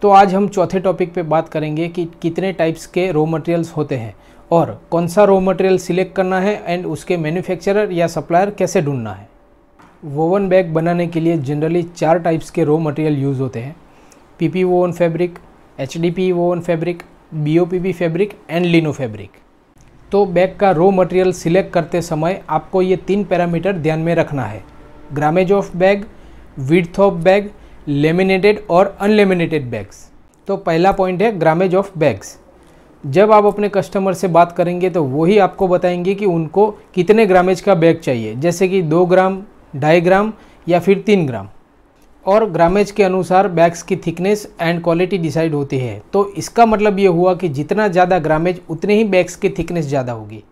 तो आज हम चौथे टॉपिक पे बात करेंगे कि कितने टाइप्स के रॉ मटेरियल्स होते हैं और कौन सा रॉ मटेरियल सिलेक्ट करना है एंड उसके मैन्युफैक्चरर या सप्लायर कैसे ढूंढना है। वोवन बैग बनाने के लिए जनरली 4 टाइप्स के रॉ मटेरियल यूज़ होते हैं: PP woven fabric, HDP woven fabric, BOPB fabric and leno fabric. तो बैग का रॉ मटेरियल सिलेक्ट करते समय आपको ये 3 पैरामीटर ध्यान में रखना है: grammage of bag, width of bag, laminated और अनलेमिनेटेड बैग्स। तो पहला पॉइंट है ग्रामेज ऑफ बैग्स। जब आप अपने कस्टमर से बात करेंगे तो वही आपको बताएंगे कि उनको कितने ग्रामेज का बैग चाहिए, जैसे कि 2 ग्राम, 2.5 ग्राम या फिर 3 ग्राम। और ग्रामेज के अनुसार बैग्स की थिकनेस एंड क्वालिटी डिसाइड होती है। तो इसका मतलब ये हुआ कि जितना ज़्यादा ग्रामेज उतने ही बैग्स की थिकनेस ज़्यादा होगी।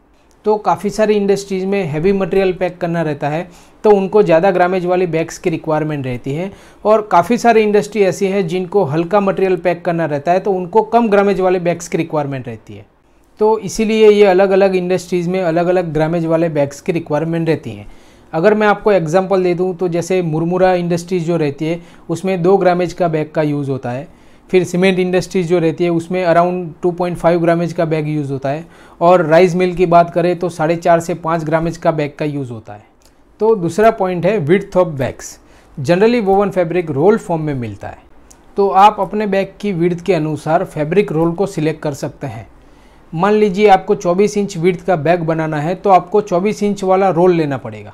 तो काफ़ी सारी इंडस्ट्रीज़ में हैवी मटेरियल पैक करना रहता है तो उनको ज़्यादा ग्रामेज वाली बैग्स की रिक्वायरमेंट रहती है, और काफ़ी सारी इंडस्ट्री ऐसी है जिनको हल्का मटेरियल पैक करना रहता है तो उनको कम ग्रामेज वाले बैग्स की रिक्वायरमेंट रहती है। तो इसीलिए ये अलग अलग इंडस्ट्रीज़ में अलग अलग ग्रामेज वाले बैग्स की रिक्वायरमेंट रहती हैं। अगर मैं आपको एग्जांपल दे दूं तो जैसे मुरमुरा इंडस्ट्रीज़ जो रहती है उसमें 2 ग्रामेज का बैग का यूज़ होता है। फिर सीमेंट इंडस्ट्रीज़ जो रहती है उसमें अराउंड 2.5 ग्रामेज का बैग यूज़ होता है। और राइस मिल की बात करें तो 4.5 से 5 ग्रामेज का बैग का यूज़ होता है। तो दूसरा पॉइंट है width of bags. Generally woven fabric roll form में मिलता है, तो आप अपने बैग की विड्थ के अनुसार फैब्रिक रोल को सिलेक्ट कर सकते हैं। मान लीजिए आपको 24 इंच विड्थ का बैग बनाना है तो आपको 24 इंच वाला रोल लेना पड़ेगा,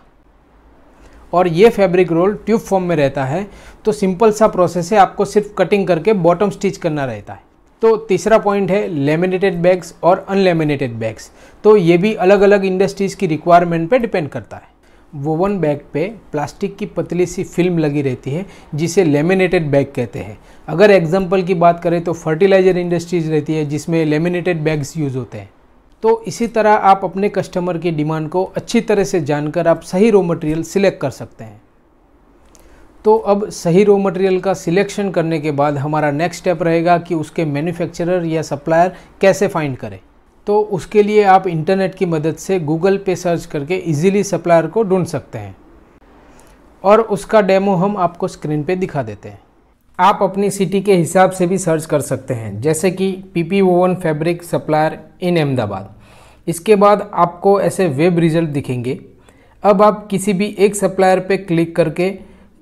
और ये फैब्रिक रोल ट्यूब फॉर्म में रहता है। तो सिंपल सा प्रोसेस है, आपको सिर्फ कटिंग करके बॉटम स्टिच करना रहता है। तो तीसरा पॉइंट है लेमिनेटेड बैग्स और अनलेमिनेटेड बैग्स। तो ये भी अलग अलग इंडस्ट्रीज़ की रिक्वायरमेंट पे डिपेंड करता है। वोवन बैग पे प्लास्टिक की पतली सी फिल्म लगी रहती है जिसे लेमिनेटेड बैग कहते हैं। अगर एग्जांपल की बात करें तो फर्टिलाइज़र इंडस्ट्रीज़ रहती है जिसमें लेमिनेटेड बैग्स यूज़ होते हैं। तो इसी तरह आप अपने कस्टमर की डिमांड को अच्छी तरह से जानकर आप सही रॉ मटेरियल सिलेक्ट कर सकते हैं। तो अब सही रॉ मटेरियल का सिलेक्शन करने के बाद हमारा नेक्स्ट स्टेप रहेगा कि उसके मैन्युफैक्चरर या सप्लायर कैसे फाइंड करें। तो उसके लिए आप इंटरनेट की मदद से गूगल पे सर्च करके इजीली सप्लायर को ढूंढ सकते हैं, और उसका डेमो हम आपको स्क्रीन पे दिखा देते हैं। आप अपनी सिटी के हिसाब से भी सर्च कर सकते हैं, जैसे कि PP woven fabric supplier in Ahmedabad. इसके बाद आपको ऐसे वेब रिजल्ट दिखेंगे। अब आप किसी भी एक सप्लायर पे क्लिक करके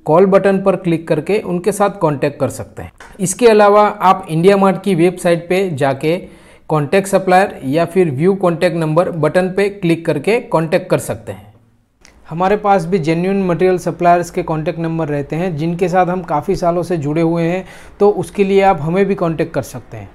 कॉल बटन पर क्लिक करके उनके साथ कांटेक्ट कर सकते हैं। इसके अलावा आप इंडिया मार्ट की वेबसाइट पे जाके कॉन्टैक्ट सप्लायर या फिर व्यू कॉन्टैक्ट नंबर बटन पे क्लिक करके कांटेक्ट कर सकते हैं। हमारे पास भी जेन्युइन मटेरियल सप्लायर्स के कॉन्टैक्ट नंबर रहते हैं जिनके साथ हम काफ़ी सालों से जुड़े हुए हैं, तो उसके लिए आप हमें भी कांटेक्ट कर सकते हैं।